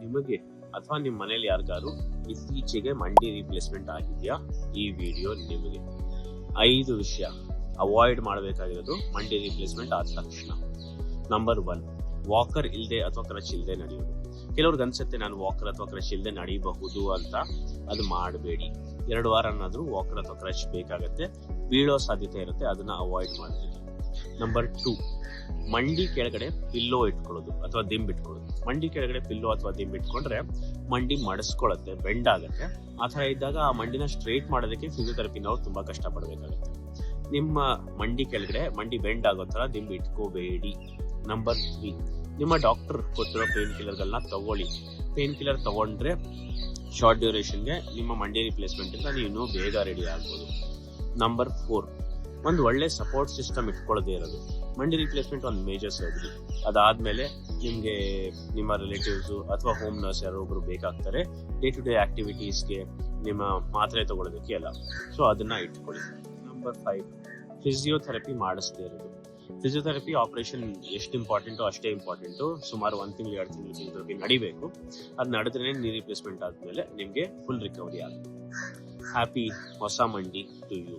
ನಿಮಗೆ ಅಥವಾ ನಿಮ್ಮ ಮನೇಲಿ ಯಾರಿಗಾರು ಇತ್ತೀಚೆಗೆ ಮಂಡಿ ರೀಪ್ಲೇಸ್ಮೆಂಟ್ ಆಗಿದೆಯಾ? ಈ ವಿಡಿಯೋ ನಿಮಗೆ 5 ವಿಷಯ ಅವಾಯ್ಡ್ ಮಾಡಬೇಕಾಗಿರೋದು ಮಂಡಿ ರೀಪ್ಲೇಸ್ಮೆಂಟ್ ಆದ ತಕ್ಷಣ. ನಂಬರ್ 1, ವಾಕರ್ ಇಲ್ಲದೆ ಅಥವಾ ಕ್ರಚ್ ಇಲ್ಲದೆ ನಡೆಯೋದು. ಕೆಲವ್ರಿಗೆ ಅನ್ಸುತ್ತೆ ನಾನು ವಾಕರ್ ಅಥವಾ ಕ್ರಚ್ ಇಲ್ಲದೆ ನಡೆಯಬಹುದು ಅಂತ. ಅದು ಮಾಡಬೇಡಿ. 2 ವಾರನಾದ್ರೂ ವಾಕರ್ ಅಥವಾ ಕ್ರಚ್ ಬೇಕಾಗತ್ತೆ, ಬೀಳೋ ಸಾಧ್ಯತೆ ಇರುತ್ತೆ, ಅದನ್ನ ಅವಾಯ್ಡ್ ಮಾಡಬೇಡಿ. ನಂಬರ್ 2, ಮಂಡಿ ಕೆಳಗಡೆ ಪಿಲ್ಲೋ ಇಟ್ಕೊಳ್ಳೋದು ಅಥವಾ ದಿಂಬ್ ಇಟ್ಕೊಳ್ಳೋದು. ಮಂಡಿ ಕೆಳಗಡೆ ಪಿಲ್ಲೋ ಅಥವಾ ದಿಂಬ್ ಇಟ್ಕೊಂಡ್ರೆ ಮಂಡಿ ಮಡಸ್ಕೊಳ್ಳುತ್ತೆ, ಬೆಂಡ್ ಆಗುತ್ತೆ. ಆ ಥರ ಇದ್ದಾಗ ಆ ಮಂಡಿನ ಸ್ಟ್ರೈಟ್ ಮಾಡೋದಕ್ಕೆ ಫಿಸಿಯೋಥೆರಪಿನವ್ರು ತುಂಬಾ ಕಷ್ಟ ಪಡಬೇಕಾಗುತ್ತೆ. ನಿಮ್ಮ ಮಂಡಿ ಕೆಳಗಡೆ ಮಂಡಿ ಬೆಂಡ್ ಆಗೋ ಥರ ದಿಂಬ್ ಇಟ್ಕೋಬೇಡಿ. ನಂಬರ್ 3, ನಿಮ್ಮ ಡಾಕ್ಟರ್ ಕೊಟ್ಟಿರೋ ಪೇನ್ ಕಿಲ್ಲರ್ಗಳನ್ನ ತಗೊಳ್ಳಿ. ಪೇನ್ ಕಿಲ್ಲರ್ ತಗೊಂಡ್ರೆ ಶಾರ್ಟ್ ಡ್ಯೂರೇಷನ್ಗೆ ನಿಮ್ಮ ಮಂಡಿ ರಿಪ್ಲೇಸ್ಮೆಂಟ್ ಇಂದ ನೀವು ಇನ್ನೂ ಬೇಗ ರೆಡಿ ಆಗ್ಬೋದು. ನಂಬರ್ 4, ಒಂದು ಒಳ್ಳೆ ಸಪೋರ್ಟ್ ಸಿಸ್ಟಮ್ ಇಟ್ಕೊಳ್ಳೋದೇ ಇರೋದು. ಮಂಡಿ ರಿಪ್ಲೇಸ್ಮೆಂಟ್ ಒಂದು ಮೇಜರ್ ಸರ್ಜರಿ. ಅದಾದ್ಮೇಲೆ ನಿಮಗೆ ನಿಮ್ಮ ರಿಲೇಟಿವ್ಸು ಅಥವಾ ಹೋಮ್ ನರ್ಸ್ ಯಾರೋ ಒಬ್ರು ಬೇಕಾಗ್ತಾರೆ ಡೇ ಟು ಡೇ ಆಕ್ಟಿವಿಟೀಸ್ಗೆ, ನಿಮ್ಮ ಮಾತ್ರೆ ತಗೊಳ್ಳೋದಕ್ಕೆ ಎಲ್ಲ. ಸೊ ಅದನ್ನ ಇಟ್ಕೊಳ್ಳಿ. ನಂಬರ್ 5, ಫಿಸಿಯೋಥೆರಪಿ ಮಾಡಿಸ್ದೇ ಇರೋದು. ಫಿಸಿಯೋಥೆರಪಿ ಆಪರೇಷನ್ ಎಷ್ಟು ಇಂಪಾರ್ಟೆಂಟು ಅಷ್ಟೇ ಇಂಪಾರ್ಟೆಂಟು. ಸುಮಾರು 1 ತಿಂಗಳು 2 ತಿಂಗಳು ಫಿಸಿಯೋಥೆರಪಿ ನಡಿಬೇಕು. ಅದು ನಡೆದ್ರೆ ನೀ ರೀಪ್ಲೇಸ್ಮೆಂಟ್ ಆದ್ಮೇಲೆ ನಿಮಗೆ ಫುಲ್ ರಿಕವರಿ ಆಗುತ್ತೆ. ಹ್ಯಾಪಿ ಹೊಸ ಮಂಡಿ ಟು ಯು.